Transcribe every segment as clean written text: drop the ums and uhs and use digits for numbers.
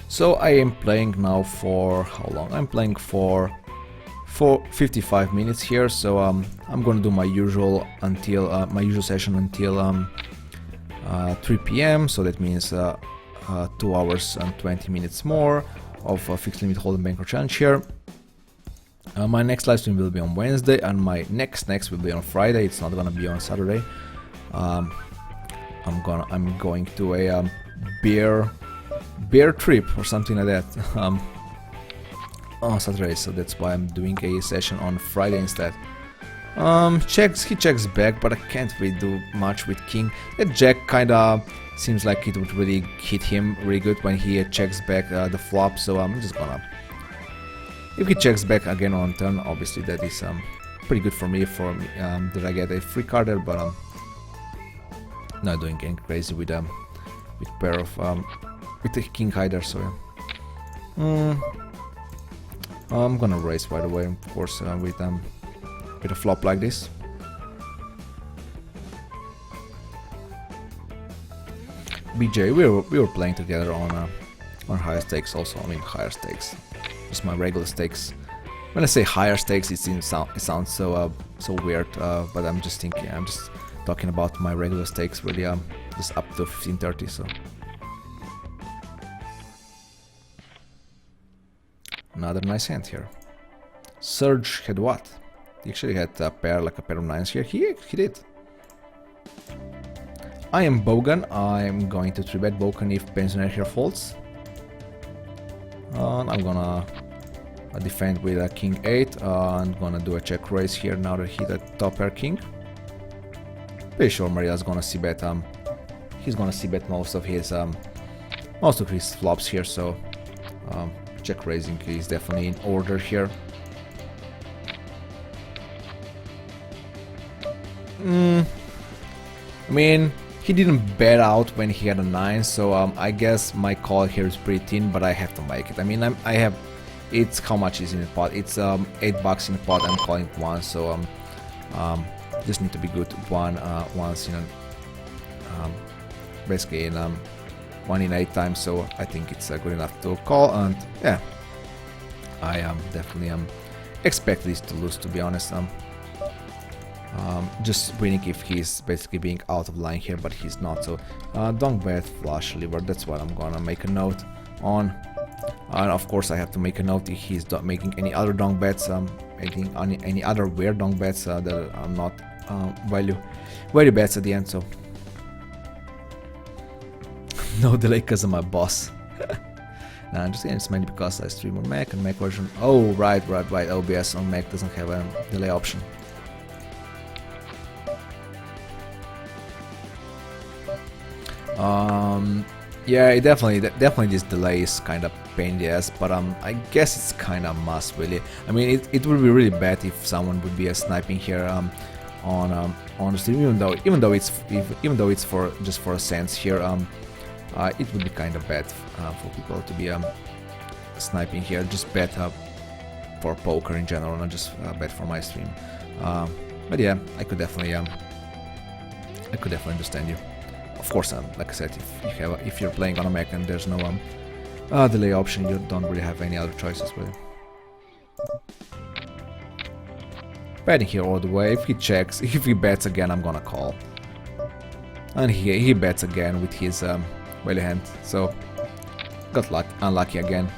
So I am playing now for how long? I'm playing for 55 minutes here. So I'm gonna do my usual until my usual session until 3 p.m. So that means 2 hours and 20 minutes more of fixed limit hold'em bankroll challenge here. My next live stream will be on Wednesday, and my next will be on Friday. It's not gonna be on Saturday. I'm going to a beer trip or something like that on Saturday, so that's why I'm doing a session on Friday instead. He checks back, but I can't really do much with king. That jack kinda seems like it would really hit him really good when he checks back the flop, so I'm just gonna... If he checks back again on turn, obviously that is pretty good for me, that I get a free card there, but not doing anything crazy with pair of with the king either, so yeah. I'm gonna raise by the way, of course, with a flop like this. BJ, we were playing together on higher stakes also. I mean higher stakes, just my regular stakes. When I say higher stakes, it sounds so weird, but I'm just talking about my regular stakes, really, just up to 1530. So another nice hand here. Serge had what? He actually had a pair of nines here. He did. I am Bogan. I'm going to 3-bet Bogan if pensioner here folds. I'm gonna defend with a king 8. I'm gonna do a check raise here now that he hit a top pair king. Pretty sure Maria's gonna c-bet. He's gonna c-bet most of his flops here. So check raising is definitely in order here. I mean, he didn't bet out when he had a 9, so I guess my call here is pretty thin, but I have to make it. I mean, I have... It's how much is in the pot? It's $8 in the pot. I'm calling it 1, so just need to be good once in basically in 1 in 8 times. So I think it's good enough to call, and yeah, I definitely expect this to lose, to be honest. Just winning if he's basically being out of line here, but he's not, so don't bet flush liver. That's what I'm gonna make a note on. And of course I have to make a note if he's not making any other donk bets, any other weird donk bets that are not value bets at the end. So no delay because I'm my boss. Nah, I'm just getting this mainly because I stream on Mac, and Mac version. Oh, right. OBS on Mac doesn't have a delay option. Yeah, it definitely this delay is kind of pain in the ass, but I guess it's kind of must really. I mean, it would be really bad if someone would be sniping here on the stream, even though it's for just for a sense here. It would be kind of bad for people to be sniping here. Just bet for poker in general, not just bet for my stream. But yeah, I could definitely understand you. Of course, like I said, if you're playing on a Mac and there's no delay option, you don't really have any other choices really. Betting here all the way. If he checks, if he bets again, I'm gonna call. And he bets again with his value hand, so got unlucky again.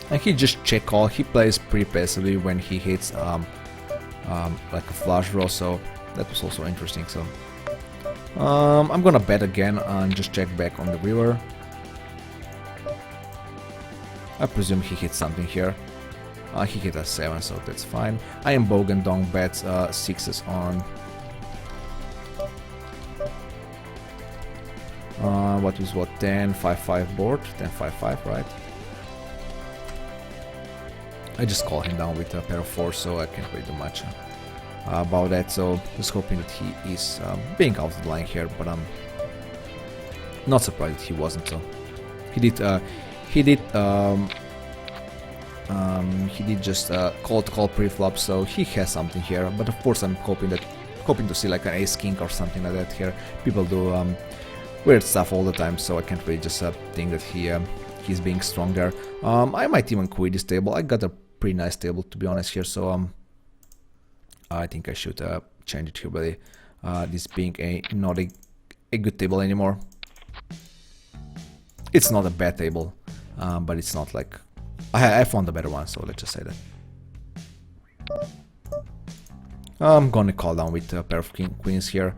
And he just check call. He plays pretty passively when he hits like a flush draw, so that was also interesting. So I'm gonna bet again and just check back on the river. I presume he hit something here. He hit a 7, so that's fine. I am Bogan donk bets 6s on what is what, 10-5-5 board, 10-5-5, right? I just call him down with a pair of 4s, so I can't really do much about that. So just hoping that he is being out of the line here, but I'm not surprised that he wasn't. So he did just call pre-flop, so he has something here. But of course I'm hoping that hoping to see like an ace king or something like that here. People do weird stuff all the time, so I can't really just think that he's being strong there. I might even quit this table. I got a pretty nice table, to be honest, here, so I think I should change it here, really. This being not a good table anymore. It's not a bad table, but it's not like... I found a better one, so let's just say that. I'm gonna call down with a pair of queens here.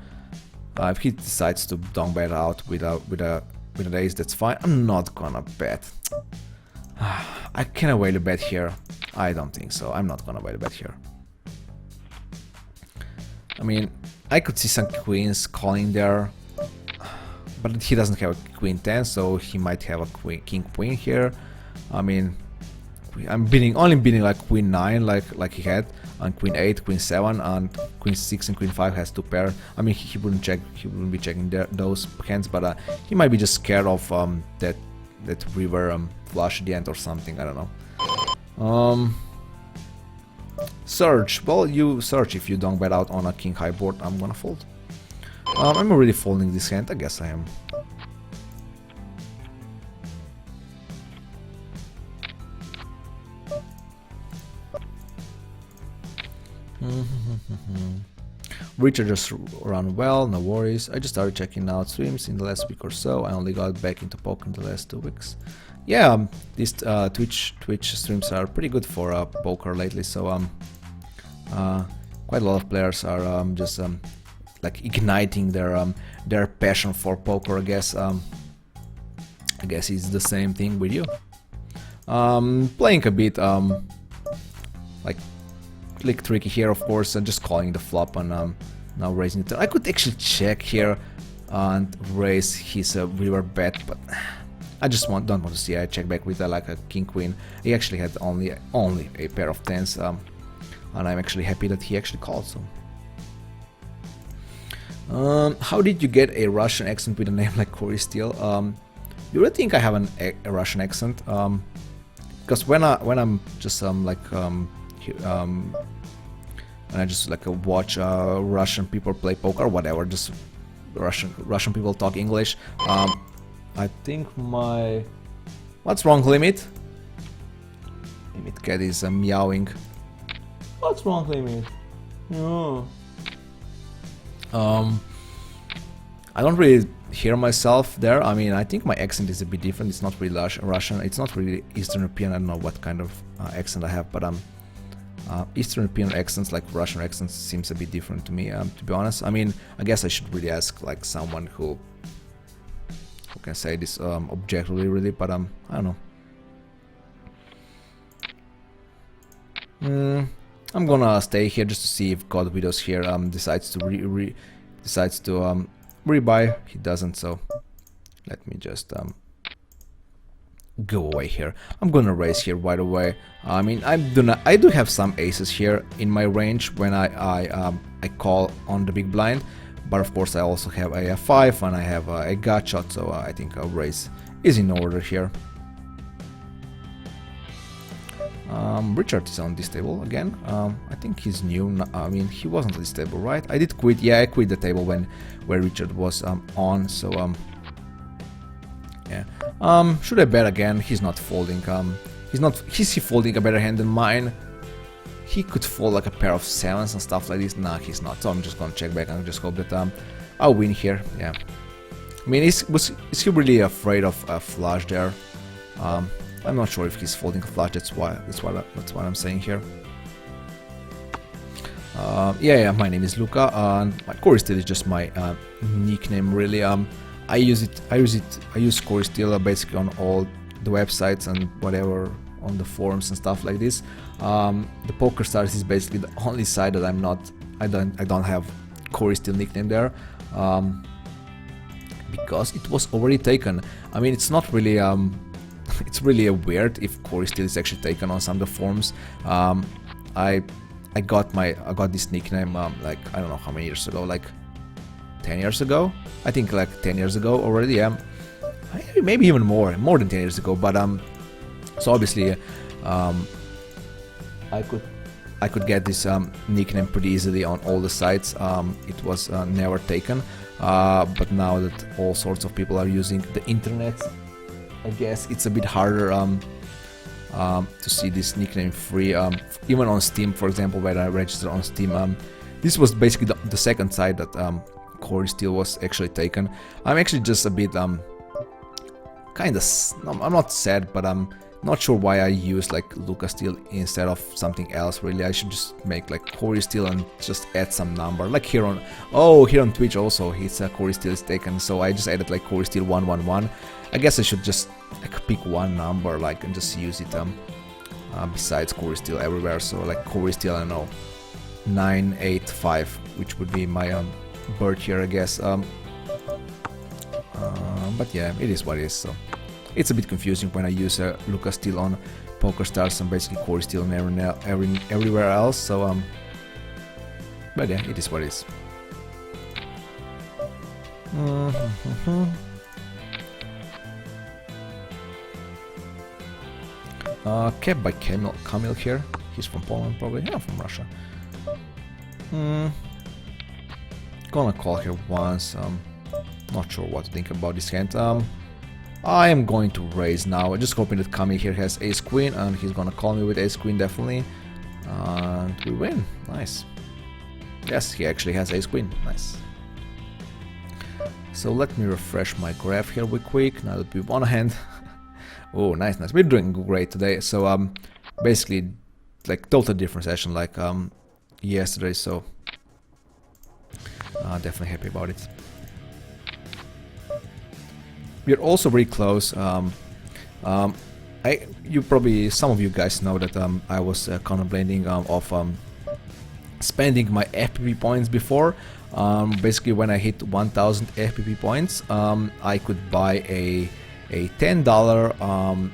If he decides to down bet out with an ace, that's fine. I'm not gonna bet. Can I whale a bet here? I don't think so. I'm not gonna whale a bet here. I mean, I could see some queens calling there, but he doesn't have a queen 10, so he might have a king queen here. I mean, I'm only bidding like queen 9, like he had, and queen 8, queen 7, and queen 6 and queen 5 has 2 pair. I mean, he wouldn't be checking those hands, but he might be just scared of that river flush at the end or something. I don't know. Search. Well, you search if you don't bet out on a king high board. I'm gonna fold. I'm already folding this hand. I guess I am. Richard just ran well, no worries. I just started checking out streams in the last week or so. I only got back into poker in the last 2 weeks. Yeah, these Twitch streams are pretty good for poker lately. So quite a lot of players are just like igniting their passion for poker. I guess it's the same thing with you. Playing a bit like click tricky here, of course, and just calling the flop and now raising the turn. I could actually check here and raise his river bet, but I just don't want to see. I check back with like a king queen. He actually had only a pair of 10s, and I'm actually happy that he actually called. So, how did you get a Russian accent with a name like CoreySteel? You really think I have a Russian accent? Because when I'm just and I just like watch Russian people play poker, whatever, just Russian people talk English. I think my... What's wrong, Limit? Limit cat is meowing. What's wrong, Limit? No. I don't really hear myself there. I mean, I think my accent is a bit different. It's not really Russian. It's not really Eastern European. I don't know what kind of accent I have, but Eastern European accents, like Russian accents, seems a bit different to me, to be honest. I mean, I guess I should really ask like someone who can say this objectively, really, but I don't know. I'm gonna stay here just to see if God Widows here decides to rebuy. He doesn't, so let me just go away here. I'm gonna raise here right away. I mean, I do have some aces here in my range when I call on the big blind, but of course I also have a 5 and I have a gut shot, so I think a raise is in order here. Richard is on this table again. I think he's new. I mean, he wasn't on this table, right? I did quit. Yeah, I quit the table where Richard was on. So yeah. Should I bet again? He's not folding. Is he folding a better hand than mine? He could fold like a pair of 7s and stuff like this. Nah, he's not. So I'm just gonna check back and just hope that I'll win here. Yeah. I mean, is he really afraid of a flush there? I'm not sure if he's folding a flush. That's what I'm saying here. Yeah. My name is Luca, and CoreySteel is just my nickname, really. I use CoreySteel basically on all the websites and whatever on the forums and stuff like this. The Poker Stars is basically the only site that I don't have CoreySteel nickname there, because it was already taken. I mean, it's not really it's really weird if CoreySteel is actually taken on some of the forums. I got this nickname like I don't know how many years ago, like 10 years ago. I think like 10 years ago already. Yeah, maybe even more than 10 years ago. But so obviously I I could get this nickname pretty easily on all the sites. It was never taken, but now that all sorts of people are using the internet, I guess it's a bit harder to see this nickname free. Even on Steam, for example, where I registered on Steam, this was basically the second site that CoreySteel was actually taken. I'm actually just a bit kind of, I'm not sad, but I'm not sure why I use like CoreySteel instead of something else. Really, I should just make like CoreySteel and just add some number. Like here on Twitch also, it's CoreySteel is taken, so I just added like CoreySteel 111. I guess I should just like pick one number like and just use it besides CoreySteel everywhere. So like CoreySteel, I don't know, 985, which would be my bird here, I guess. But yeah, it is what it is. So it's a bit confusing when I use CoreySteel on PokerStars and basically CoreySteel and everywhere else. So but yeah, it is what it is. Kept by Kamil here. He's from Poland, probably. Yeah, from Russia. Gonna call here once. Not sure what to think about this hand. I am going to raise now. Just hoping that Kamil here has ace queen, and he's gonna call me with ace queen definitely. And we win. Nice. Yes, he actually has ace queen. Nice. So let me refresh my graph here real quick. Now that we've won a hand. Oh, nice, nice. We're doing great today. So basically, like total different session like yesterday. So definitely happy about it. We're also very close. Some of you guys know that I was contemplating of spending my FPP points before. Basically, when I hit 1000 FPP points, I could buy a $10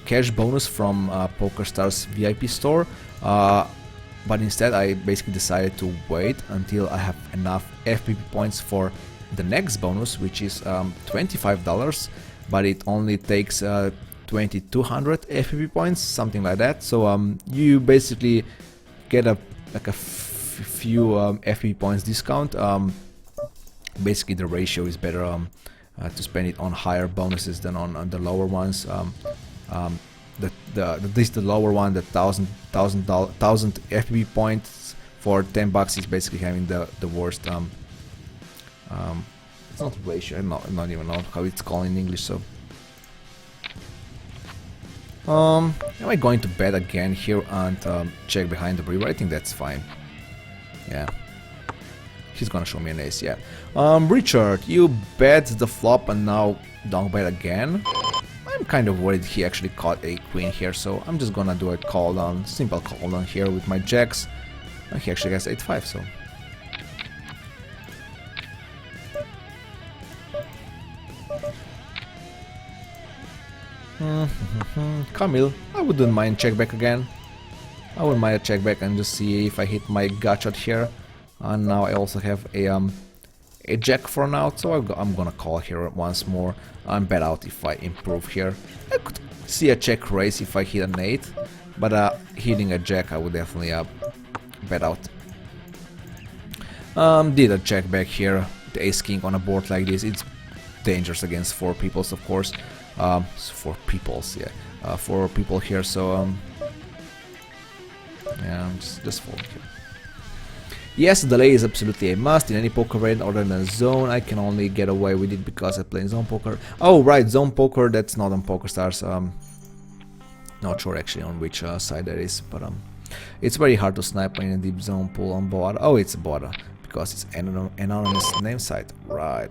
cash bonus from PokerStars VIP store. But instead, I basically decided to wait until I have enough FPP points for the next bonus, which is $25, but it only takes 2200 FPP points, something like that. So you basically get a few FPP points discount. Basically, the ratio is better to spend it on higher bonuses than on the lower ones. The lower one, the 1000 FPP points for $10 is basically having the worst. It's not ratio. I not even know how it's called in English. So, am I going to bet again here and check behind the river? I think that's fine. Yeah, he's gonna show me an ace. Yeah. Richard, you bet the flop and now don't bet again. I'm kind of worried he actually caught a queen here, so I'm just gonna do a call down, simple call down here with my jacks. He actually has 8-5, so. Kamil, I wouldn't mind check back again. I wouldn't mind a check back and just see if I hit my gut shot here. And now I also have a jack for an out, so I'm gonna call here once more and bet out if I improve here. I could see a check raise if I hit an 8, but hitting a jack I would definitely bet out. Did a check back here. The ace king on a board like this, it's dangerous against 4 peoples, of course. 4 peoples, yeah, 4 people here, so yeah, I'm just folding here. Yes, delay is absolutely a must in any poker variant other than zone. I can only get away with it because I play zone poker. Oh right, zone poker, that's not on PokerStars. Not sure actually on which side that is, but it's very hard to snipe in a deep zone pool on board. Oh, it's a border because it's an anonymous name site. Right.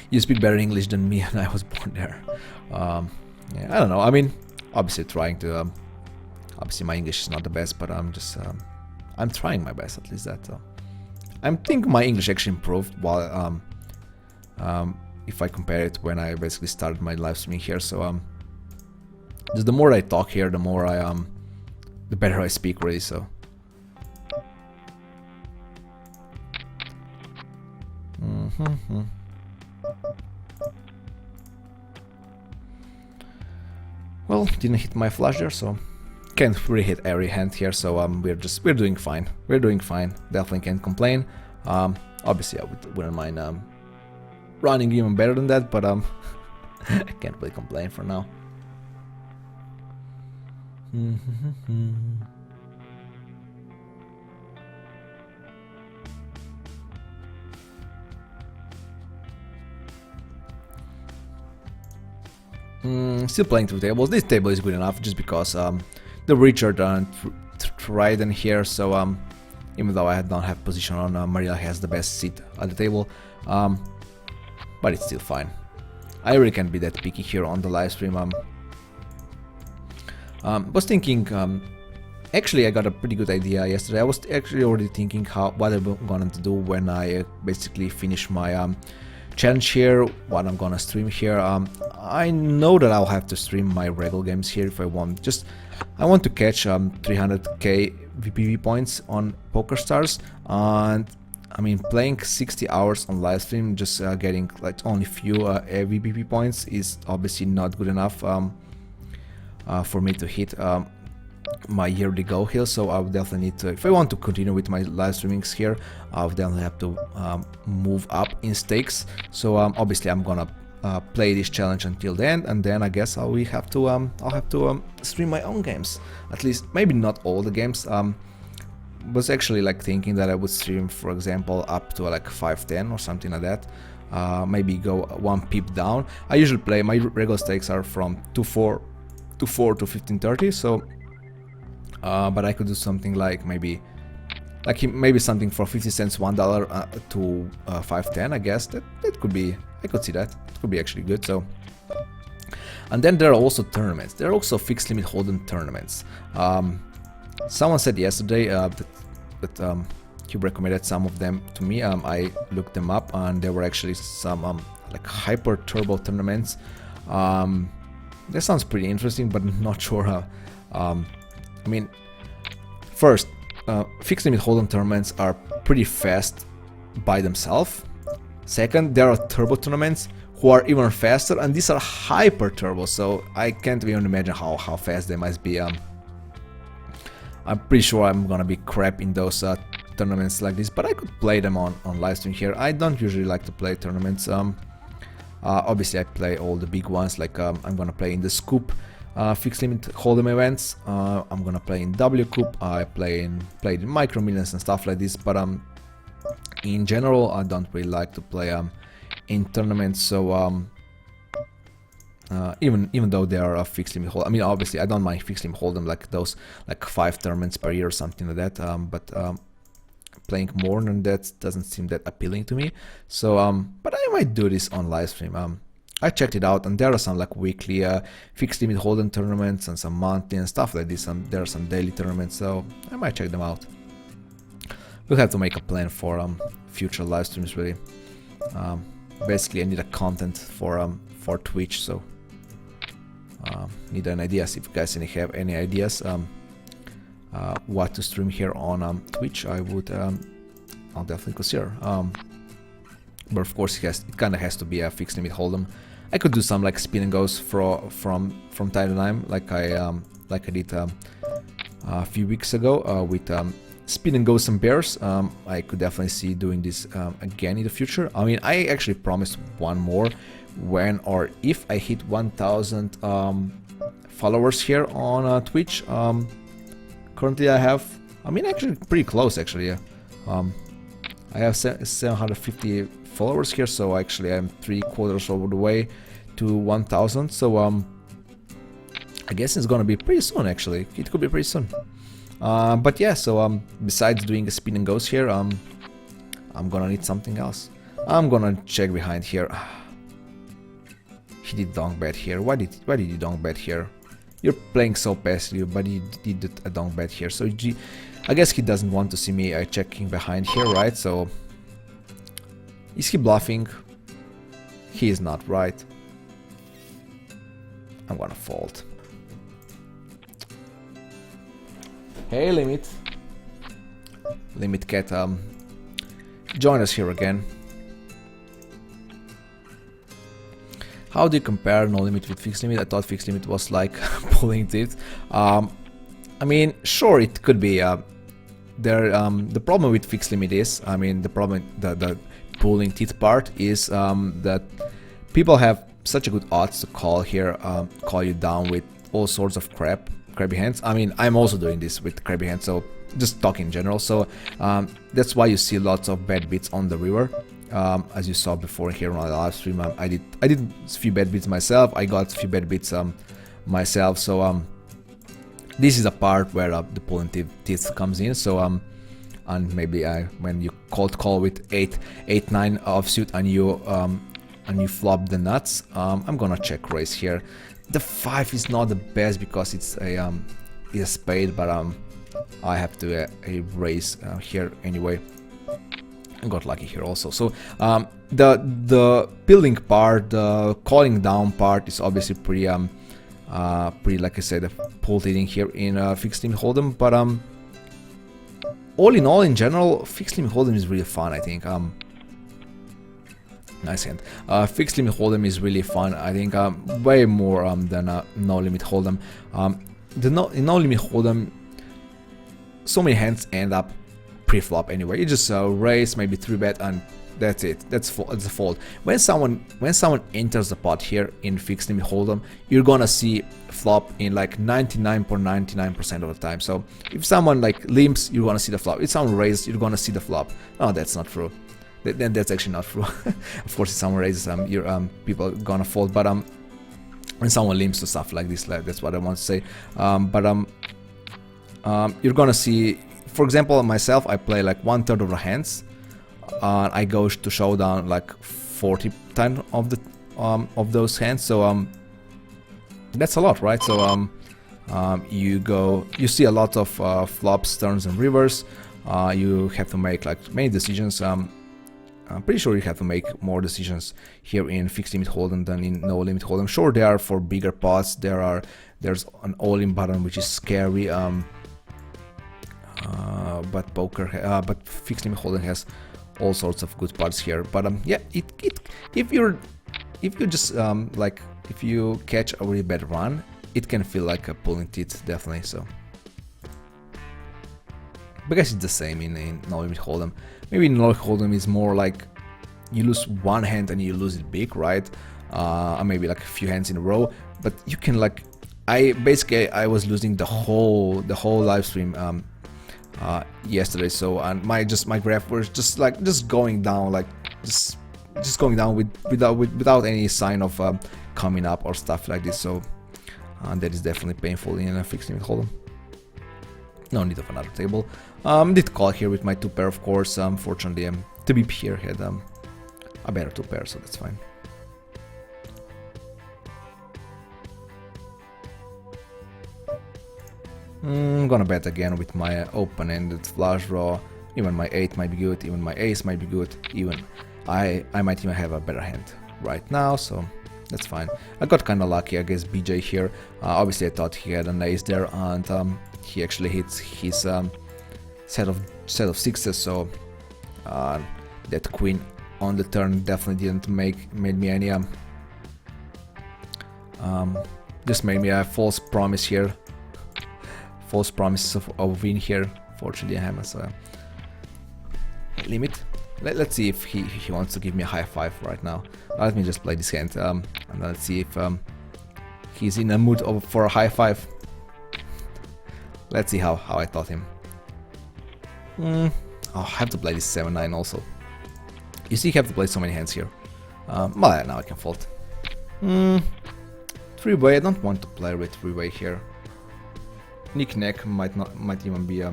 You speak better English than me, and I was born there. Yeah, I don't know. I mean, obviously trying to. Obviously, my English is not the best, but I'm just. I'm trying my best, at least that. I think my English actually improved while. If I compare it when I basically started my live streaming here, so just the more I talk here, the more the better I speak, really. So. Well, didn't hit my flush there, so can't really hit every hand here, so we're doing fine. We're doing fine. Definitely can't complain. Obviously I wouldn't mind running even better than that, but I can't really complain for now. Still playing 2 tables. This table is good enough just because the Richard Trident here, so even though I don't have position on, Maria has the best seat at the table, but it's still fine. I really can't be that picky here on the live stream. Was thinking, actually I got a pretty good idea yesterday. I was actually already thinking what I'm gonna do when I basically finish my challenge here, what I'm gonna stream here. I know that I'll have to stream my regular games here if I want. I want to catch 300k VPV points on PokerStars, and I mean playing 60 hours on live stream, just getting like only few VPV points is obviously not good enough for me to hit my yearly goal here. So I would definitely need to, if I want to continue with my live streamings here, I would definitely have to move up in stakes. So obviously I'm gonna play this challenge until the end, and then I guess I'll have to stream my own games. At least maybe not all the games. Was actually like thinking that I would stream, for example, up to like 510 or something like that. Maybe go 1 pip down. I usually play, my regular stakes are from 2.4 to 1530, so but I could do something like maybe something for 50 cents, $1 to 510. I guess that could be, I could see that it could be actually good. So, and then there are also tournaments. There are also fixed limit hold'em tournaments. Someone said yesterday that he recommended some of them to me. I looked them up, and there were actually some like hyper turbo tournaments. That sounds pretty interesting, but not sure how. I mean, first, fixed limit hold'em tournaments are pretty fast by themselves. Second, there are turbo tournaments who are even faster, and these are hyper turbo, so I can't even imagine how fast they must be. I'm pretty sure I'm gonna be crap in those tournaments like this, but I could play them on live stream here. I don't usually like to play tournaments. Obviously I play all the big ones, like I'm gonna play in the Scoop fixed limit hold'em events. I'm gonna play in W Cup. I played in Micro Millions and stuff like this, but in general I don't really like to play in tournaments. So even though they are a fixed limit hold, I mean obviously I don't mind fixed limit hold'em like those, like 5 tournaments per year or something like that, but playing more than that doesn't seem that appealing to me. So but I might do this on live stream. I checked it out, and there are some like weekly fixed limit hold'em tournaments and some monthly and stuff like this. There are some daily tournaments, so I might check them out. We'll have to make a plan for future live streams really. Basically I need a content for Twitch, so need an idea. If you guys have any ideas what to stream here on Twitch, I'll definitely consider. But of course it kind of has to be a fixed limit hold'em. I could do some like spin and goes from time to time, like I did a few weeks ago with spin and goes and bears. I could definitely see doing this again in the future. I mean, I actually promised one more when or if I hit 1,000 followers here on Twitch. Currently I have, I mean actually pretty close actually. I have 750 followers here, so actually I'm 3/4 over the way to 1,000. So I guess it's gonna be pretty soon. Actually, it could be pretty soon. But yeah, so besides doing a spin and goes here, I'm gonna need something else. I'm gonna check behind here. He did donk bet here. Why did you donk bet here? You're playing so passively, but he did a donk bet here. So I guess he doesn't want to see me checking behind here, right? So is he bluffing? He is not, right? I'm gonna fold. Hey, Limit. Limit Cat, join us here again. How do you compare no limit with fixed limit? I thought fixed limit was like pulling teeth. I mean, sure, it could be. The problem with fixed limit is, I mean, the problem, the pulling teeth part is that people have such a good odds to call here, call you down with all sorts of crabby hands. I mean, I'm also doing this with crabby hands, so just talking in general. So that's why you see lots of bad beats on the river. As you saw before here on my live stream, I did a few bad beats myself. I got a few bad beats myself. So this is a part where the pulling teeth comes in. So and maybe when you cold call with 8-9 offsuit and you flop the nuts, I'm gonna check raise here. The 5 is not the best because it's a spade, but I have to raise here anyway. I got lucky here also. So the building part, the calling down part is obviously pretty like I said, pull leading here in fixed limit hold'em. But all in all, in general, fixed limit hold'em is really fun. I think. Nice hand. Fixed limit hold'em is really fun. I think way more than no limit hold'em. In no limit hold'em, so many hands end up pre-flop anyway. You just raise, maybe 3-bet, and that's it. That's a fold. When someone enters the pot here in fixed limit hold'em, you're gonna see flop in like 99.99% of the time. So if someone like limps, you're gonna see the flop. If someone raises, you're gonna see the flop. Oh, that's not true. Then that's actually not true. Of course, if someone raises, people are gonna fold. But when someone limps to stuff like this, that's what I want to say. You're gonna see, for example, myself, I play like 1/3 of the hands. I go to showdown like 40% of those hands. So that's a lot, right? So you see a lot of flops, turns, and rivers. You have to make like many decisions. I'm pretty sure you have to make more decisions here in fixed limit hold'em than in no limit hold'em. Sure, they are for bigger pots. There's an all-in button which is scary. But fixed limit hold'em has all sorts of good pots here. But yeah, if you just like if you catch a really bad run, it can feel like a pulling teeth, definitely. So. Because it's the same in no limit hold'em. Maybe in no limit hold'em is more like you lose one hand and you lose it big, right? Maybe like a few hands in a row. But you can like, I was losing the whole live stream yesterday. So and my graph was just going down, like just going down without any sign of coming up or stuff like this. So that is definitely painful in a fixed limit hold'em. No need of another table. Did call here with my 2-pair, of course. Fortunately, the beep here had a better 2-pair, so that's fine. I'm gonna bet again with my open-ended flush draw. Even my 8 might be good, even my ace might be good, even I might even have a better hand right now, so that's fine. I got kinda lucky against BJ here. Obviously I thought he had an ace there, and he actually hits his set of sixes, so that queen on the turn definitely didn't made me any just made me a false promise here. False promise of win here. Fortunately I have a limit. Let's see if he wants to give me a high five right now. Let me just play this hand and let's see if he's in a mood for a high five. Let's see how I taught him. I'll have to play this 7-9 also. You see, you have to play so many hands here. Well, now I can fold. 3-way, I don't want to play with 3-way here. Knick-knack might even be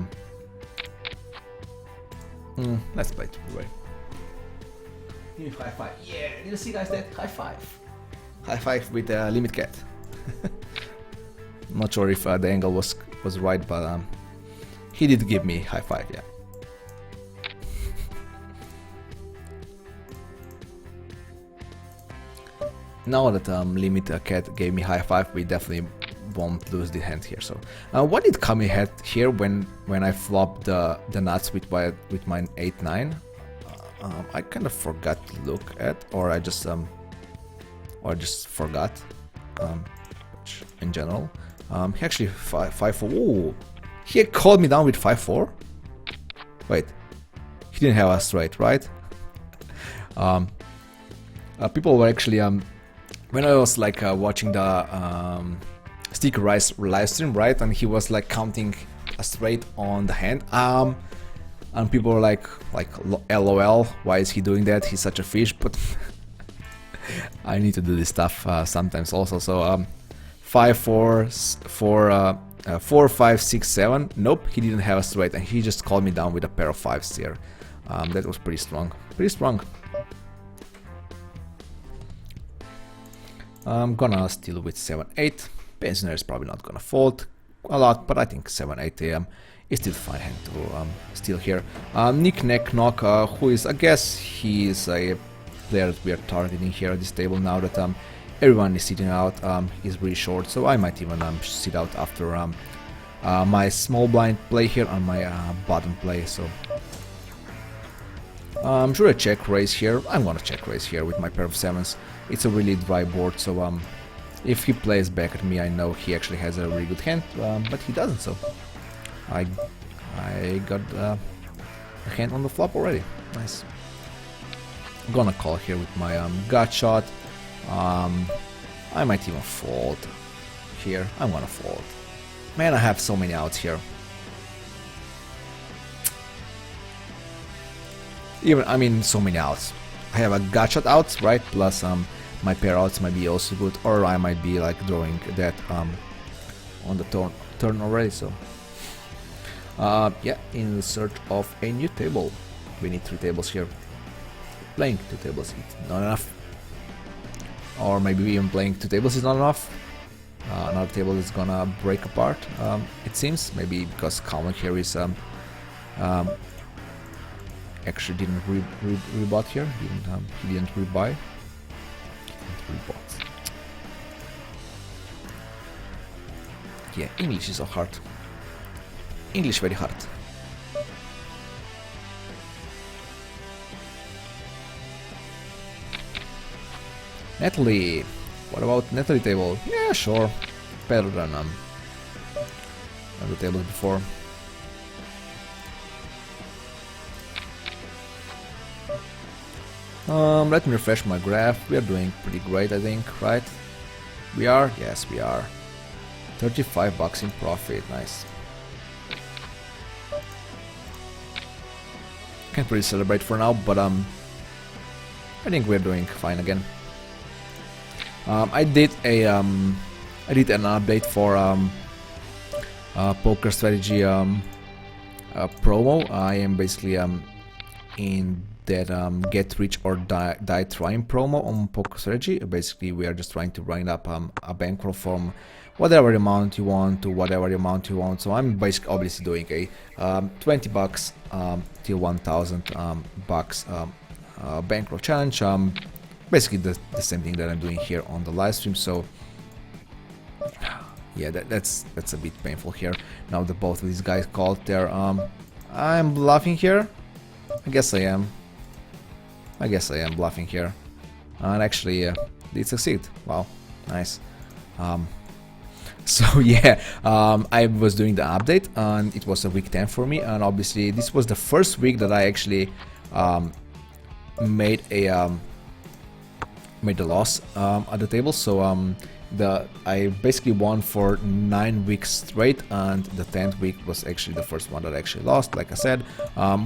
let's play 3-way. Give me high five. Yeah, did you see, guys, that high five? High five with limit cat. Not sure if the angle was right, but he did give me high five, yeah. Now that limit cat gave me high five, we definitely won't lose the hand here. So what did Kami had here when I flopped the nuts with my 8-9? I kind of forgot to look at, or I just forgot. In general, he actually 5-4. Ooh, He called me down with 5-4. Wait, he didn't have a straight, right? People were actually when I was like watching the Sticker Rice live stream, right, and he was like counting a straight on the hand, and people were like LOL, why is he doing that? He's such a fish. But I need to do this stuff sometimes also. So 4, 5, 6, 7. Nope, he didn't have a straight, and he just called me down with a pair of fives here. That was pretty strong. Pretty strong. I'm gonna steal with 7-8. Pensioner is probably not gonna fold a lot, but I think 7-8 is still fine hand to steal here. Nick Neck Knock, who is, I guess, he is a player that we are targeting here at this table now that everyone is sitting out. He's really short, so I might even sit out after my small blind play here on my bottom play. So should I check raise here? I'm gonna check raise here with my pair of sevens. It's a really dry board, so if he plays back at me, I know he actually has a really good hand, but he doesn't. So I got a hand on the flop already. Nice. I'm gonna call here with my gut shot. I might even fold here. I'm gonna fold. Man, I have so many outs here. I mean, so many outs. I have a gut shot out, right? Plus my pair outs might be also good, or I might be like drawing that on the turn already. So yeah, in search of a new table. We need 3 tables here. Playing 2 tables is not enough, or maybe even playing 2 tables is not enough. Another table is gonna break apart. It seems, maybe because Calvin here is actually didn't rebot here. He didn't rebuy. Yeah, English is so hard. English very hard. Natalie, what about Natalie table? Yeah, sure, better than the tables before. Let me refresh my graph. We are doing pretty great, I think, right? We are? Yes, we are. 35 bucks in profit, nice. Can't really celebrate for now, but I think we're doing fine again. I did an update for Poker Strategy promo. I am basically in that get rich or die trying promo on Poker Strategy. Basically, we are just trying to grind up a bankroll from whatever amount you want to whatever amount you want. So I'm basically obviously doing a 20 bucks till 1,000 bucks bankroll challenge. Basically the same thing that I'm doing here on the live stream. So yeah, that's a bit painful here. Now that both of these guys called there, I'm bluffing here. I guess I am bluffing here, and actually did succeed. Wow, nice. So yeah, I was doing the update, and it was a week 10 for me, and obviously this was the first week that I actually made a loss at the table. So I basically won for 9 weeks straight, and the 10th week was actually the first one that I actually lost. Like I said,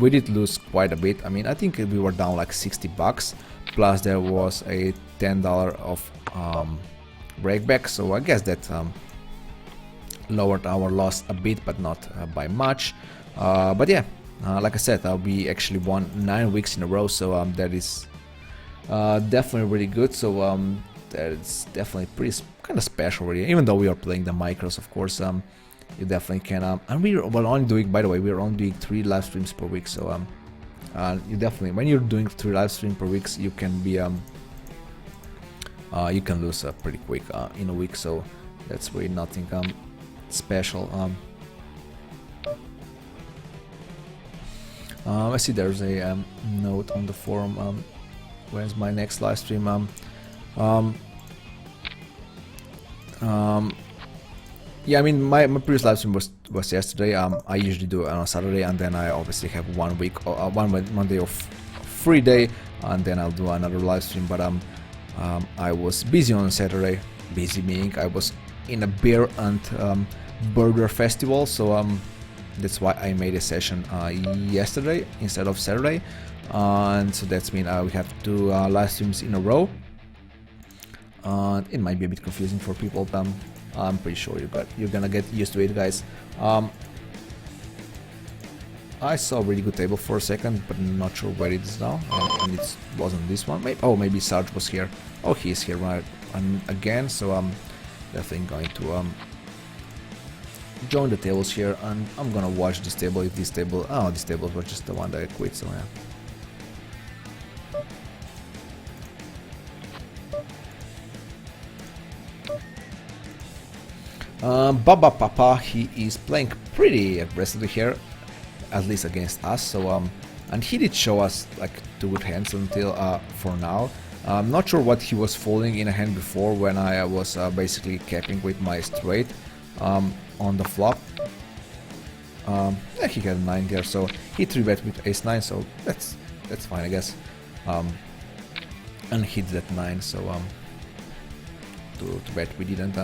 we did lose quite a bit. I mean, I think we were down like 60 bucks, plus there was a $10 of breakback, so I guess that lowered our loss a bit, but not by much. But yeah, like I said, we actually won 9 weeks in a row, so that is definitely really good. So that's definitely pretty kind of special already, even though we are playing the micros, of course. You definitely can and we're only doing, by the way, we're only doing 3 live streams per week. So you definitely, when you're doing 3 live streams per week, you can be you can lose pretty quick in a week. So that's really nothing special. I see there's a note on the forum. Where's my next live stream? Yeah, I mean, my previous live stream was yesterday. I usually do it on a Saturday, and then I obviously have 1 week, one day of free day, and then I'll do another live stream. But I was busy on Saturday. Busy meaning I was in a beer and burger festival, so that's why I made a session yesterday instead of Saturday, and so that's mean we have 2 live streams in a row. It might be a bit confusing for people, but I'm pretty sure you're gonna get used to it, guys. I saw a really good table for a second, but not sure where it is now. And it wasn't this one. Maybe Sarge was here. Oh, he's here right again. So I'm definitely going to join the tables here, and I'm gonna watch this table. If this table, this table was just the one that I quit. So yeah. Baba Papa, he is playing pretty aggressively here, at least against us. So and he did show us like 2 good hands until for now. I'm not sure what he was folding in a hand before when I was basically capping with my straight on the flop. Yeah, he had a 9 there, so he 3-bet with ace-9, so that's fine, I guess. And hit that 9, so to bet we didn't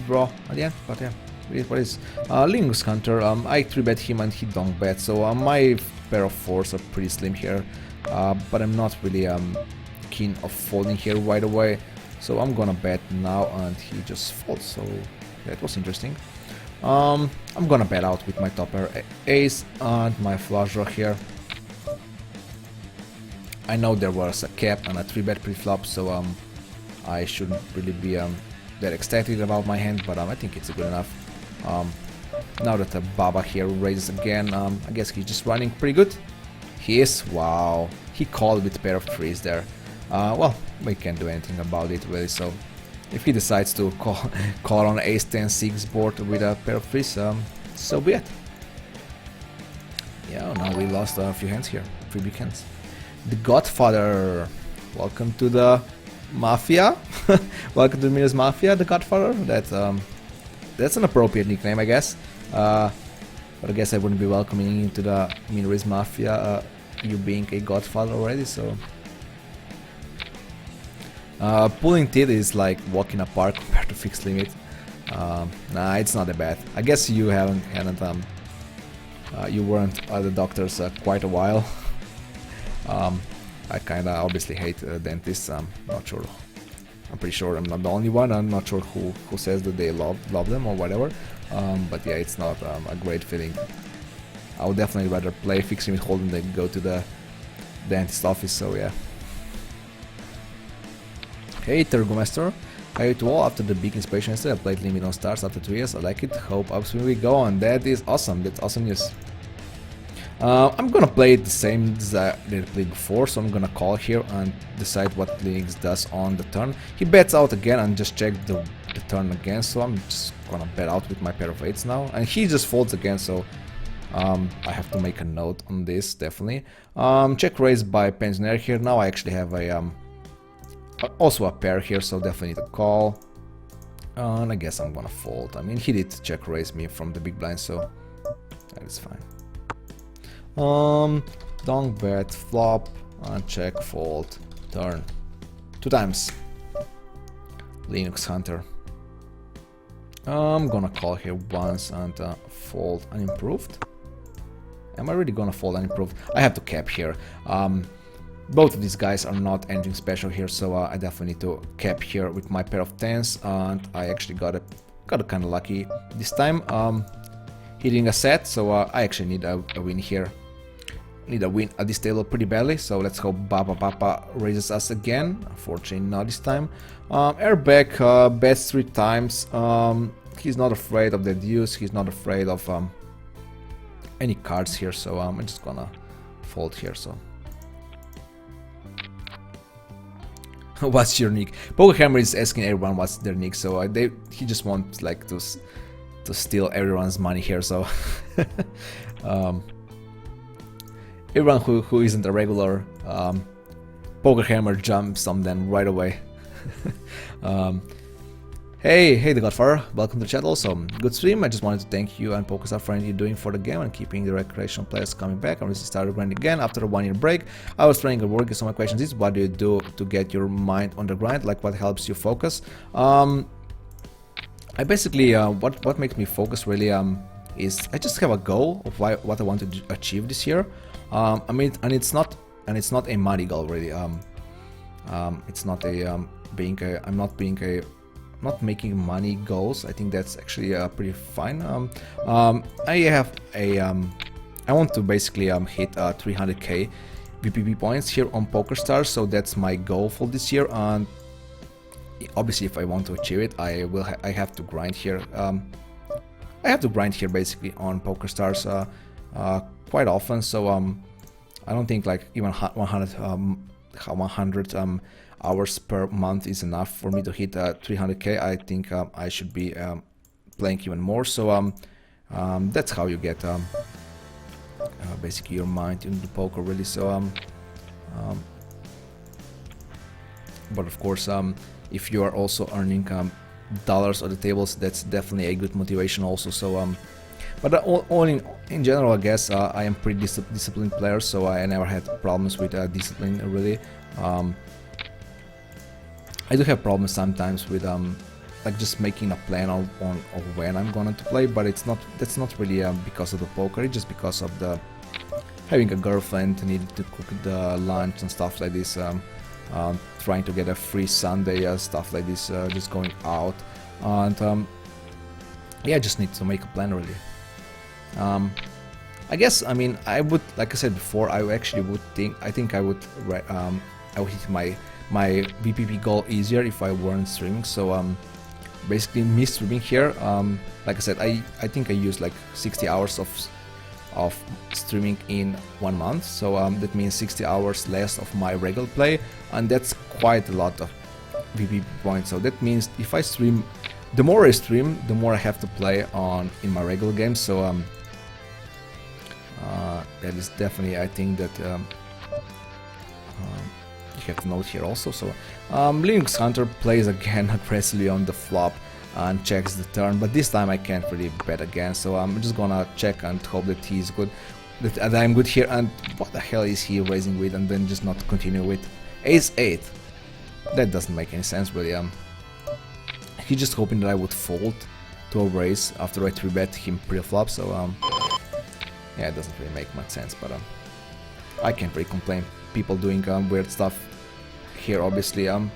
draw at the end, but yeah, it is what it is. Linux Hunter, I 3-bet him and he don't bet, so my pair of 4s are pretty slim here, but I'm not really keen of folding here right away, so I'm gonna bet now, and he just folds, so that was interesting. I'm gonna bet out with my top pair ace and my flush draw here. I know there was a cap and a 3-bet pre-flop, so I shouldn't really be that ecstatic about my hand, but I think it's good enough. Now that the Baba here raises again, I guess he's just running pretty good. He is. Wow, he called with a pair of 3s there. Well, we can't do anything about it really, so if he decides to call on ace 10-6 board with a pair of 3s, so be it. Yeah, now we lost a few hands here, 3 big hands. The Godfather, welcome to the Mafia. Welcome to the Mirror's Mafia, the Godfather. That's an appropriate nickname, I guess. But I guess I wouldn't be welcoming into the Mirror's Mafia, you being a Godfather already, so... pulling teeth is like walking a park compared to fixed limit. Nah, it's not that bad. I guess you you weren't at the doctor's quite a while. I kinda obviously hate dentists. I'm not sure. I'm pretty sure I'm not the only one. I'm not sure who says that they love them or whatever. But yeah, it's not a great feeling. I would definitely rather play fixed limit hold'em than go to the dentist office. So yeah. Hey Turgomaster, hi to all. After the big inspiration yesterday, I played Limit on Stars after 2 years. I like it. Hope upswing we go on. That is awesome. That's awesome news. I'm gonna play it the same as I did played before, so I'm gonna call here and decide what Linux does on the turn. He bets out again and just check the turn again, so I'm just gonna bet out with my pair of 8s now. And he just folds again, so I have to make a note on this, definitely. Check raise by pensioner here. Now I actually have a also a pair here, so definitely need to call. And I guess I'm gonna fold. I mean, he did check raise me from the big blind, so that is fine. Donk bet, flop, and check, fold, turn. 2 times. Linux Hunter. I'm gonna call here once and fold unimproved. Am I really gonna fold unimproved? I have to cap here. Both of these guys are not anything special here, so I definitely need to cap here with my pair of 10s, and I actually got kind of lucky this time, hitting a set, so I actually need a win here. Need a win at this table pretty badly, so let's hope Baba Papa raises us again. Unfortunately not this time. Airbag bets 3 times. He's not afraid of the deuce, he's not afraid of any cards here, so I'm just gonna fold here. So what's your nick? Pokerhammer is asking everyone what's their nick, so he just wants like to steal everyone's money here, so everyone who isn't a regular Pokerhammer jumps on them right away. Hey, the Godfather, welcome to the chat also. Good stream, I just wanted to thank you and PokerStars for anything you're doing for the game and keeping the recreational players coming back. I recently started grinding again after a 1-year break. I was trying to work, so my question is, what do you do to get your mind on the grind? Like, what helps you focus? I basically, what makes me focus really is I just have a goal of what I want to achieve this year. I mean, and it's not a money goal really. It's not a I'm not making money goals. I think that's actually pretty fine. I have a I want to basically hit 300k VPP points here on PokerStars, so that's my goal for this year. And obviously, if I want to achieve it, I have to grind here. I have to grind here basically on PokerStars quite often. So I don't think like even 100 hours per month is enough for me to hit 300k. I think I should be playing even more. So that's how you get basically your mind into poker really. So but of course, if you are also earning dollars on the tables, that's definitely a good motivation also. So but all in general, I guess I am pretty disciplined player, so I never had problems with discipline really. I do have problems sometimes with like just making a plan on when I'm going to play, but that's not really because of the poker. It's just because of the having a girlfriend, needing to cook the lunch and stuff like this, trying to get a free Sunday, stuff like this, just going out, and yeah, I just need to make a plan really. I guess, I mean, I would, like I said before, I think I would hit my VPP goal easier if I weren't streaming. So basically me streaming here, like I said, I think I used like 60 hours of streaming in 1 month, so that means 60 hours less of my regular play, and that's quite a lot of VPP points. So that means if I stream, the more I stream, the more I have to play in my regular games. So that is definitely, I think that you have to note here also. So Linux Hunter plays again aggressively on the flop and checks the turn, but this time I can't really bet again, so I'm just gonna check and hope that he's good, that I'm good here. And what the hell is he raising with, and then just not continue with ace-8? That doesn't make any sense really. He's just hoping that I would fold to a raise after I 3-bet him pre-flop, so yeah, it doesn't really make much sense, but I can't really complain. People doing weird stuff here, obviously. Well,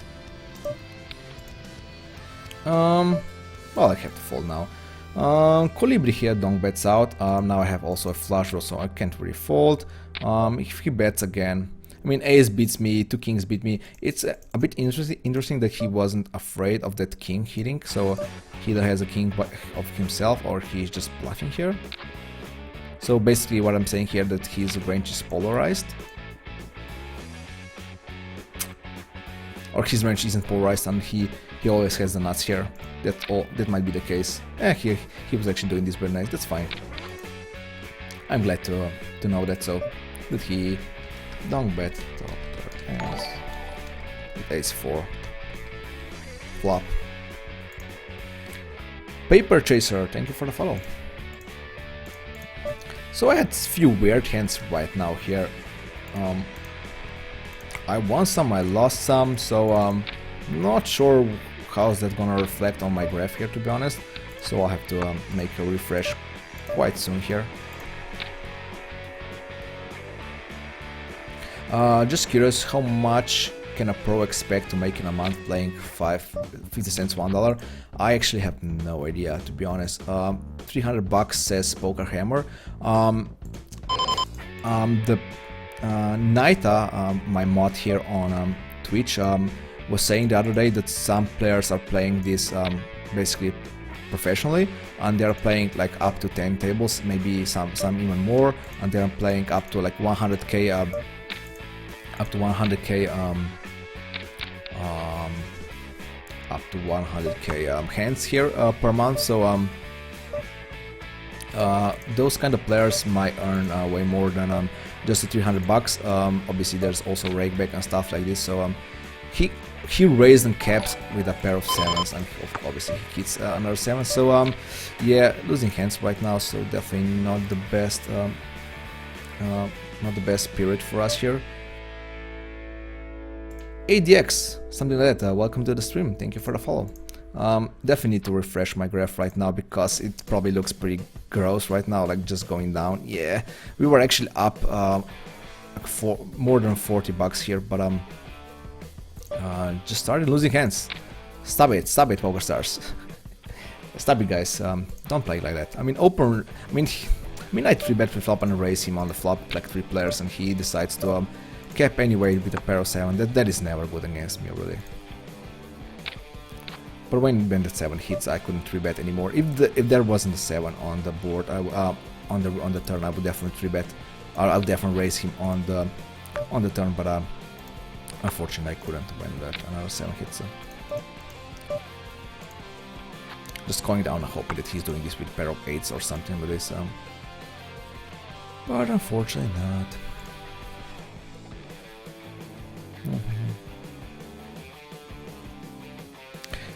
I have to fold now. Colibri here donk bets out. Now I have also a flush draw, so I can't really fold. If he bets again, I mean, ace beats me, 2 kings beat me. It's a bit interesting that he wasn't afraid of that king hitting, so he either has a king of himself or he's just bluffing here. So basically what I'm saying here, that his range is polarized. Or his range isn't polarized and he always has the nuts here. That might be the case. He was actually doing this very nice, that's fine. I'm glad to know that, so that he donk bet top ace with ace-4 flop. Paper Chaser, thank you for the follow. So I had a few weird hands right now here. I won some, I lost some, so not sure how's that gonna reflect on my graph here, to be honest. So I'll have to make a refresh quite soon here. Just curious, how much can a pro expect to make in a month playing 50 cents, $1? I actually have no idea, to be honest. $300 says Poker Hammer. Naita, my mod here on Twitch, was saying the other day that some players are playing this basically professionally, and they're playing like up to 10 tables, maybe some even more, and they're playing up to like 100k up to 100k hands here per month. So those kind of players might earn way more than just the $300. Obviously there's also rakeback and stuff like this, so he, he raised and caps with a pair of 7s, and obviously he hits another 7. So yeah, losing hands right now, so definitely not the best period for us here. ADX, something like that. Welcome to the stream. Thank you for the follow. Definitely need to refresh my graph right now because it probably looks pretty gross right now, like just going down. Yeah, we were actually up for more than 40 bucks here, but just started losing hands. Stop it, PokerStars. Stop it, guys. Don't play like that. I mean, open. I mean, I 3-bet pre-flop and raise him on the flop like 3 players, and he decides to cap anyway with a pair of 7. That is never good against me, really. But when the 7 hits, I couldn't 3-bet anymore. If there wasn't a 7 on the board, on the turn, I would definitely 3-bet. I'll definitely raise him on the turn, but unfortunately I couldn't when another 7 hits. So. Just going down and hoping that he's doing this with a pair of 8s or something like this. But unfortunately not.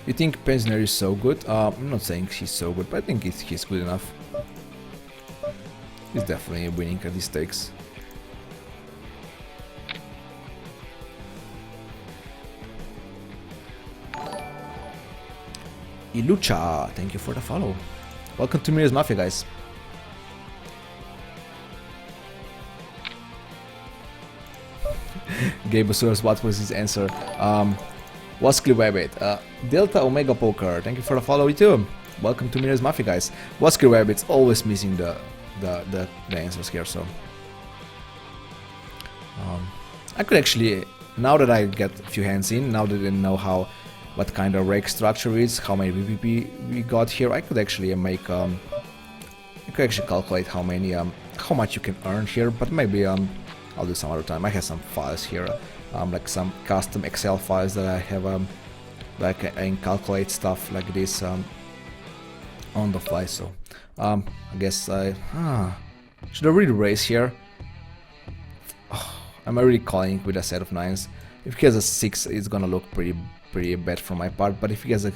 You think Pensioner is so good? I'm not saying he's so good, but I think he's good enough. He's definitely winning at these stakes. Ilucha, thank you for the follow. Welcome to Mirror's Mafia, guys. Gabosaurus, what was his answer? Wascally Rabbit, Delta Omega Poker, thank you for the follow too. Welcome to Mirror's Mafia, guys. Wascally Rabbit's always missing the answers here, so I could actually, now that I get a few hands in, now that I know what kind of rake structure is, how many VPP we got here, I could actually make I could actually calculate how much you can earn here, but maybe I'll do some other time. I have some files here, like some custom Excel files that I have, like I can calculate stuff like this on the fly. So I guess should I really raise here? I'm already calling with a set of 9s. If he has a 6, it's gonna look pretty bad from my part. But if he has a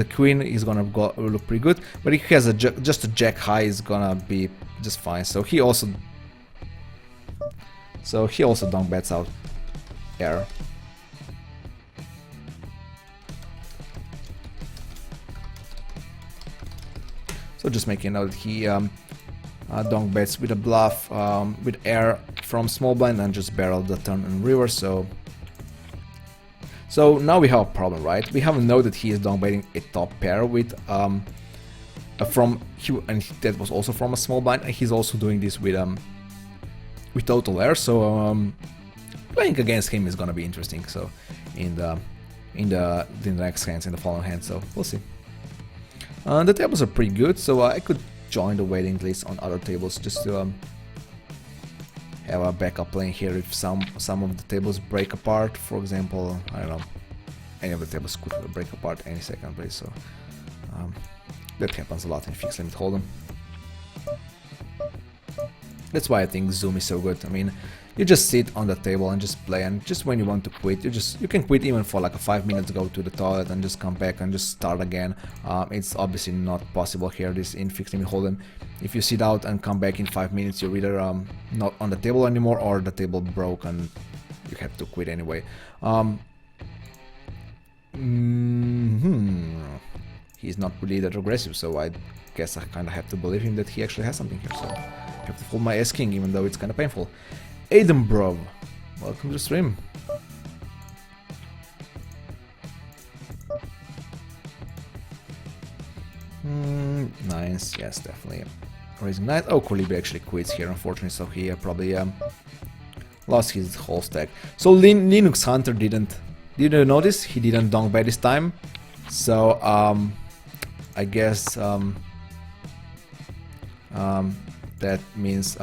queen, he's gonna look pretty good. But if he has just a jack high, it's gonna be just fine. So he also down bets out air. So just making note that he donk bets with a bluff with air from small blind and just barrel the turn and river. So now we have a problem, right? We have a note that he is donk betting a top pair with and that was also from a small blind, and he's also doing this with total air. So playing against him is gonna be interesting. So in the next hands, in the following hand, so we'll see. The tables are pretty good, so I could join the waiting list on other tables just to have a backup playing here if some of the tables break apart. For example, I don't know, any of the tables could break apart any second, please. So that happens a lot in fixed limit hold'em. That's why I think Zoom is so good. I mean, you just sit on the table and just play, and just when you want to quit, you can quit even for like a 5 minutes, go to the toilet and just come back and just start again. It's obviously not possible here, this in fixed limit hold'em. If you sit out and come back in 5 minutes, you're either not on the table anymore, or the table broke and you have to quit anyway. He's not really that aggressive, so I guess I kind of have to believe him that he actually has something here. So I have to fold my S-King, even though it's kind of painful. Aiden bro, welcome to the stream. Nice, yes, definitely. Raising knight. Oh, Colibri actually quits here, unfortunately, so he probably lost his whole stack. So Linux Hunter didn't you notice? He didn't donk by this time. So I guess that means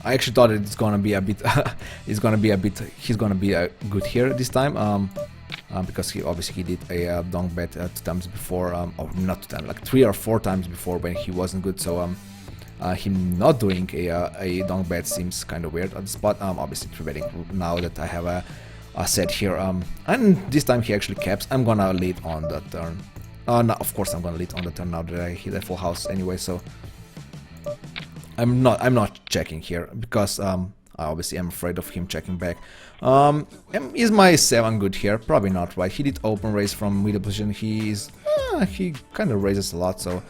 I actually thought it's gonna be a bit he's gonna be good here this time, because he obviously did a donk bet 2 times before, or not 2 times, like 3 or 4 times before when he wasn't good. So him not doing a donk bet seems kind of weird at the spot. Obviously 3-betting now that I have a set here. And this time he actually caps. I'm gonna lead on the turn. No, of course I'm gonna lead on the turn now that I hit a full house anyway. So I'm not checking here because obviously I'm afraid of him checking back. Is my 7 good here? Probably not, right? He did open raise from middle position. He kind of raises a lot, so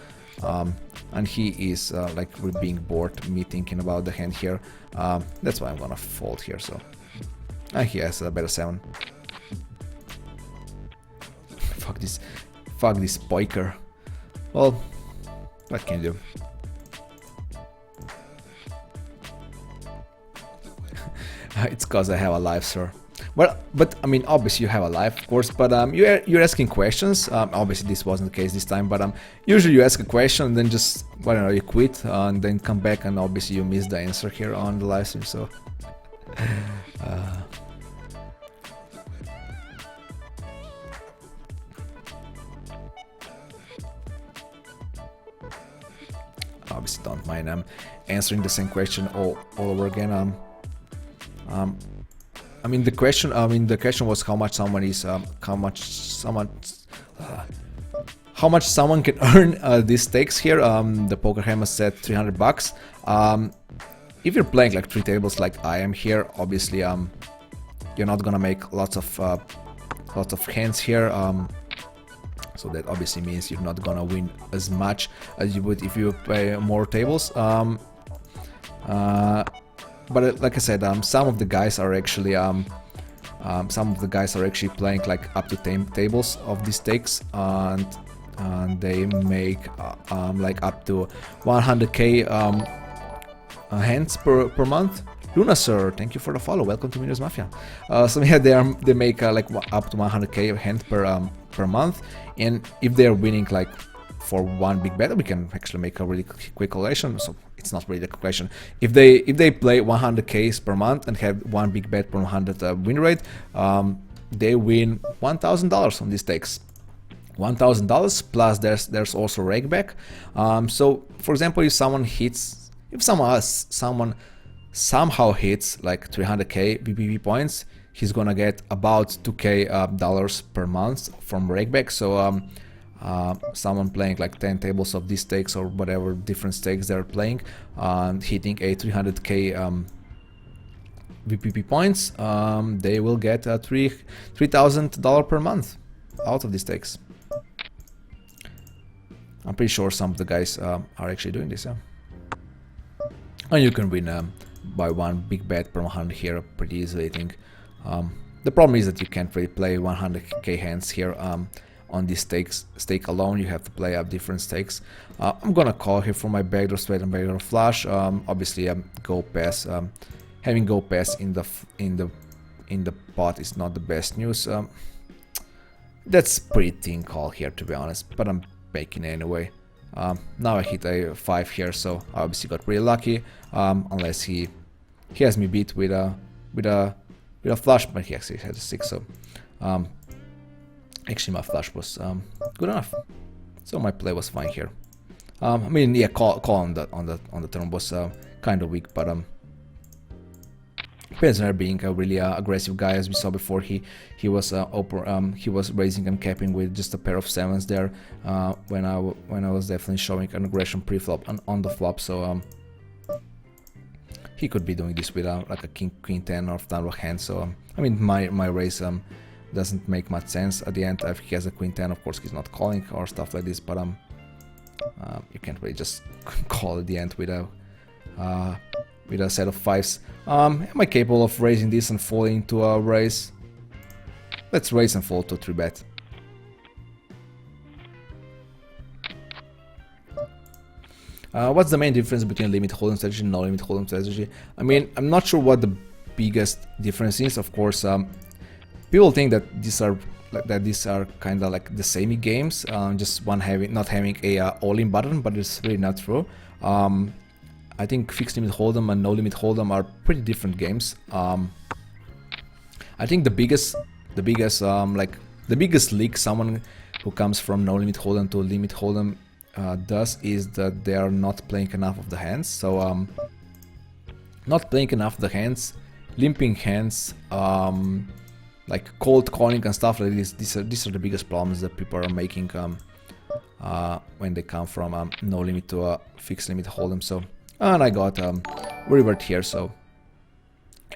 and he is like being bored, me thinking about the hand here. That's why I'm gonna fold here. So he has a better 7. Fuck this poker. Well, what can you do? It's cause I have a life, sir. Well, but I mean, obviously you have a life, of course, but you're asking questions. Obviously this wasn't the case this time, but usually you ask a question and then just, I don't know, you quit and then come back, and obviously you miss the answer here on the live stream. So obviously don't mind answering the same question all over again. I mean the question was how much someone is how much someone can earn these stakes here. The poker hammer said $300. If you're playing like 3 tables like I am here, obviously you're not gonna make lots of hands here. So that obviously means you're not gonna win as much as you would if you play more tables. But like I said, some of the guys are actually playing like up to 10 tables of these stakes, and they make like up to 100k hands per month. Luna sir, thank you for the follow. Welcome to Minos Mafia. So yeah, they make like up to 100k hands per month, and if they're winning like for one big bet, we can actually make a really quick calculation. So it's not really a question. If they play 100k per month and have one big bet per 100 win rate, they win $1,000 on these stakes. $1,000 plus there's also rake back. So for example, if someone somehow hits like 300k VPP points, he's gonna get about 2k dollars per month from rake back. So someone playing like 10 tables of these stakes or whatever different stakes they're playing and hitting a 300k VPP points, they will get $3,000 per month out of these stakes. I'm pretty sure some of the guys are actually doing this, yeah. And you can win by one big bet per 100 here pretty easily, I think. The problem is that you can't really play 100k hands here on this stake alone. You have to play up different stakes. I'm gonna call here for my backdoor straight and backdoor flush. Obviously, go pass. Having go pass in the pot is not the best news. That's pretty thin call here, to be honest, but I'm making it anyway. Now I hit a 5 here, so I obviously got really lucky. Unless he has me beat with a flush, but he actually has a 6. So actually my flush was good enough, so my play was fine here. I mean, yeah, call on the turn was kind of weak, but Penzner being a really aggressive guy, as we saw before, he was he was raising and capping with just a pair of 7s there when I was definitely showing an aggression pre-flop and on the flop. So he could be doing this with like a king queen 10 or down hand. So I mean, my raise doesn't make much sense at the end. If he has a queen 10, of course he's not calling or stuff like this, but you can't really just call at the end with a set of 5s. Am I capable of raising this and folding to a raise? Let's raise and fold to 3-bet. What's the main difference between limit hold'em strategy and no limit hold'em strategy? I mean, I'm not sure what the biggest difference is. Of course, people think that these are kind of like the same games, just one not having a all-in button, but it's really not true. I think fixed limit hold'em and no limit hold'em are pretty different games. I think the biggest leak someone who comes from no limit hold'em to limit hold'em does is that they are not playing enough of the hands. So not playing enough of the hands, limping hands, like cold calling and stuff like this. These are the biggest problems that people are making when they come from no limit to a fixed limit hold'em. So and I got revert here. So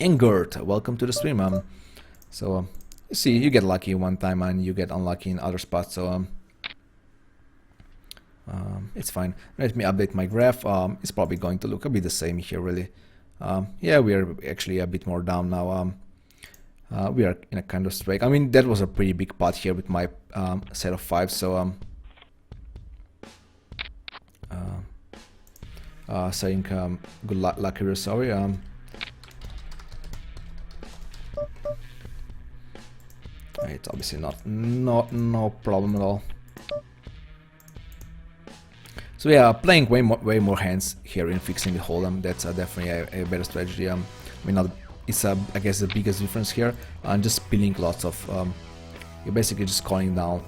Engert, welcome to the stream. So you see, you get lucky one time and you get unlucky in other spots. So it's fine. Let me update my graph. It's probably going to look a bit the same here, really. Yeah, we are actually a bit more down now. We are in a kind of streak. I mean, that was a pretty big pot here with my set of 5. So saying good luck here. Sorry. It's obviously no problem at all. So yeah, playing way more hands here in fixing the hold'em. That's definitely a better strategy. I mean, it's I guess the biggest difference here. And just spilling lots of. You're basically just calling down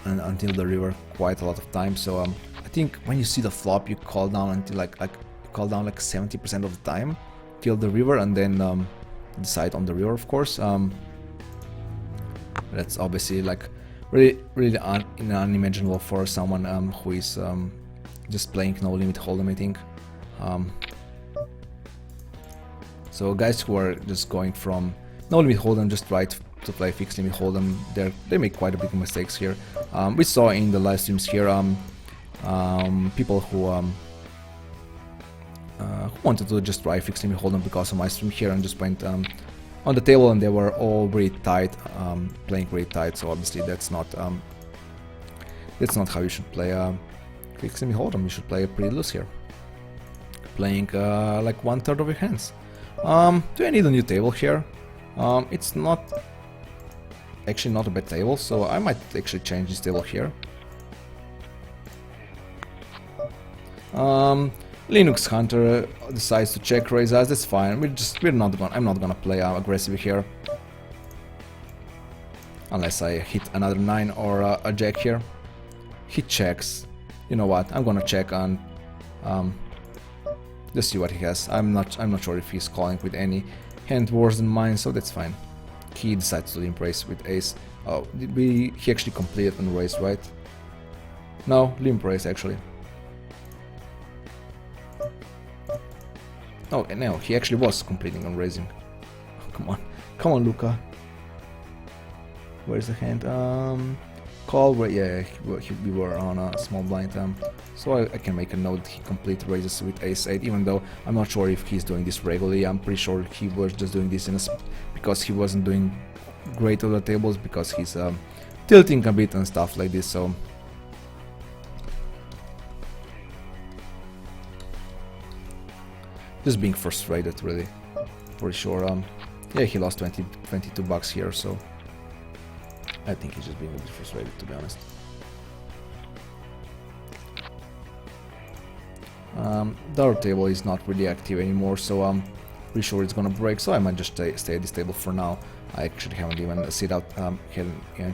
until the river quite a lot of time. So I think when you see the flop, you call down until like 70% of the time till the river, and then decide on the river, of course. That's obviously like really unimaginable for someone who is just playing no limit hold'em, I think. So guys who are just going from no limit hold'em just right to play fixed limit hold'em, they make quite a big mistakes here. We saw in the live streams here people who wanted to just try fixed limit hold'em because of my stream here and just went on the table, and they were all very tight, playing very tight. So obviously that's not how you should play fixed limit hold'em. You should play pretty loose here, playing like 1/3 of your hands. Do I need a new table here? It's actually not a bad table, so I might actually change this table here. Linux Hunter decides to check raise us. That's fine. I'm not gonna play aggressive here, unless I hit another 9 or a jack here. He checks. You know what? I'm gonna check and just see what he has. I'm not sure if he's calling with any hand worse than mine, so that's fine. He decides to limp raise with ace. Oh, he actually completed and raised, right? No, limp raise actually. Oh, no, he actually was completing on raising. Oh, come on, Luca. Where's the hand? Call. Yeah, we were on a small blind. So I can make a note. He complete raises with ace 8, even though I'm not sure if he's doing this regularly. I'm pretty sure he was just doing this because he wasn't doing great on the tables, because he's tilting a bit and stuff like this. So. Just being frustrated, really, for sure. Yeah, he lost 22 bucks here, so I think he's just being a bit frustrated, to be honest. The other table is not really active anymore, so I'm pretty sure it's gonna break. So I might just stay at this table for now. I actually haven't even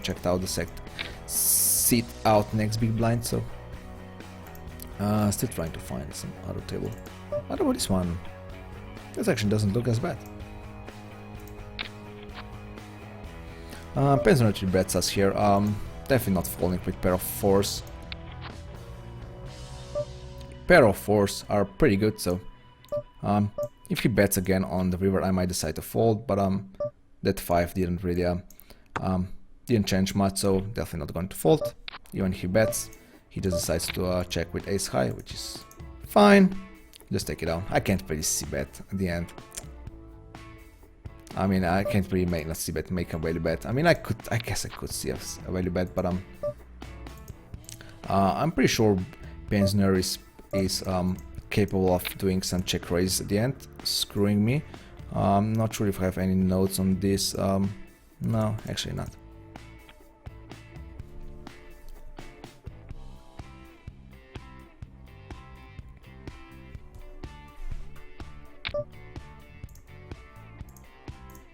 checked out the sit out next big blind, so still trying to find some other table. What about this one? This actually doesn't look as bad. Penzer actually bets us here. Definitely not falling with pair of 4s. Pair of 4s are pretty good, so if he bets again on the river, I might decide to fold. But that 5 didn't really didn't change much, so definitely not going to fold. Even if he bets, he just decides to check with ace high, which is fine. Just take it down. I can't really c-bet at the end. I mean, I can't really make a c-bet, make a value bet. I mean, I guess I could see a value bet, but I'm pretty sure Penzner is capable of doing some check raise at the end, screwing me. I'm not sure if I have any notes on this. No, actually not.